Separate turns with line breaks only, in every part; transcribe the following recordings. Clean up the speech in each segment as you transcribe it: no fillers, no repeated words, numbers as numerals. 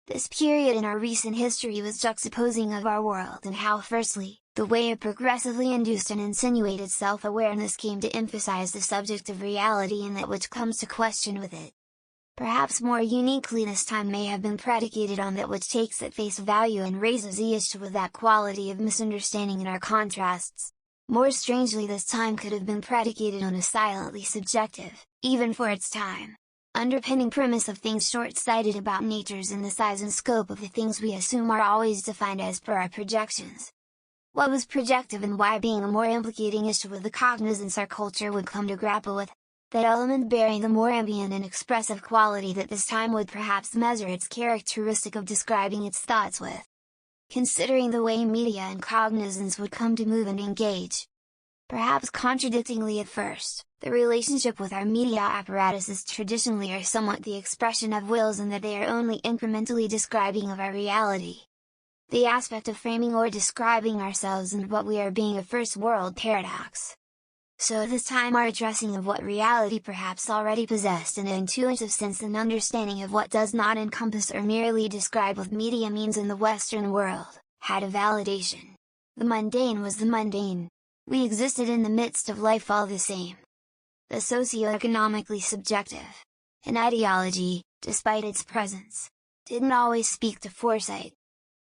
This period in our recent history was juxtaposing of our world and how firstly, the way it progressively induced and insinuated self-awareness came to emphasize the subject of reality and that which comes to question with it. Perhaps more uniquely this time may have been predicated on that which takes at face value and raises the issue with that quality of misunderstanding in our contrasts. More strangely this time could have been predicated on a silently subjective, even for its time, underpinning premise of things short-sighted about natures and the size and scope of the things we assume are always defined as per our projections. What was projective and why being a more implicating issue with the cognizance our culture would come to grapple with, that element bearing the more ambient and expressive quality that this time would perhaps measure its characteristic of describing its thoughts with. Considering the way media and cognizance would come to move and engage. Perhaps contradictingly at first, the relationship with our media apparatuses traditionally are somewhat the expression of wills and that they are only incrementally describing of our reality. The aspect of framing or describing ourselves and what we are being a first world paradox. So this time our addressing of what reality perhaps already possessed in an intuitive sense and understanding of what does not encompass or merely describe with media means in the Western world, had a validation. The mundane was the mundane. We existed in the midst of life all the same. The socio-economically subjective. An ideology, despite its presence, didn't always speak to foresight.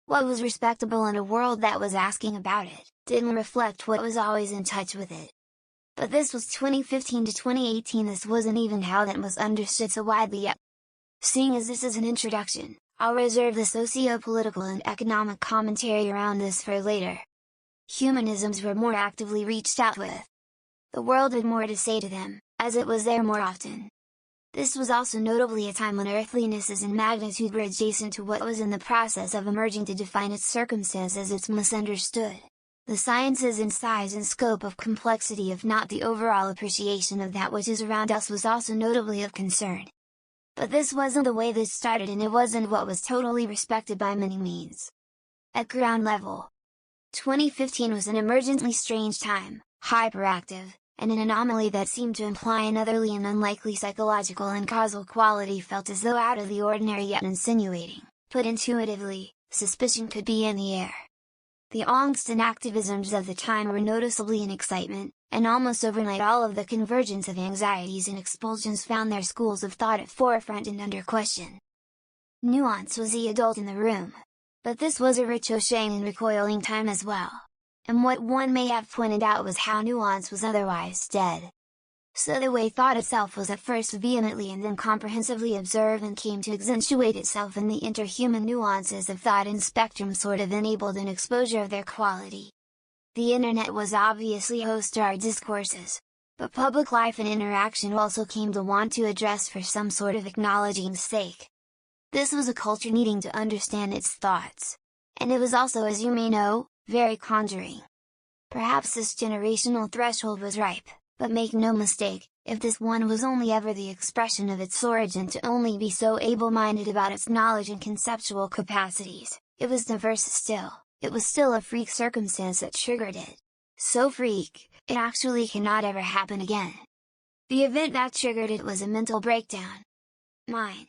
What was respectable in a world that was asking about it, didn't reflect what was always in touch with it. But this was 2015 to 2018, this wasn't even how that was understood so widely yet. Seeing as this is an introduction, I'll reserve the socio-political and economic commentary around this for later. Humanisms were more actively reached out with. The world had more to say to them, as it was there more often. This was also notably a time when earthlinesses in magnitude were adjacent to what was in the process of emerging to define its circumstance as it's misunderstood. The sciences in size and scope of complexity if not the overall appreciation of that which is around us was also notably of concern. But this wasn't the way this started and it wasn't what was totally respected by many means. At ground level, 2015 was an emergently strange time, hyperactive, and an anomaly that seemed to imply an otherly and unlikely psychological and causal quality felt as though out of the ordinary yet insinuating, put intuitively, suspicion could be in the air. The angst and activisms of the time were noticeably in excitement, and almost overnight all of the convergence of anxieties and expulsions found their schools of thought at forefront and under question. Nuance was the adult in the room. But this was a ricocheting and recoiling time as well. And what one may have pointed out was how nuance was otherwise dead. So the way thought itself was at first vehemently and then comprehensively observed and came to accentuate itself in the interhuman nuances of thought and spectrum sort of enabled an exposure of their quality. The internet was obviously host to our discourses, but public life and interaction also came to want to address for some sort of acknowledging's sake. This was a culture needing to understand its thoughts. And it was also, as you may know, very conjuring. Perhaps this generational threshold was ripe. But make no mistake, if this one was only ever the expression of its origin to only be so able-minded about its knowledge and conceptual capacities, it was diverse still, it was still a freak circumstance that triggered it. So freak, it actually cannot ever happen again. The event that triggered it was a mental breakdown. Mine.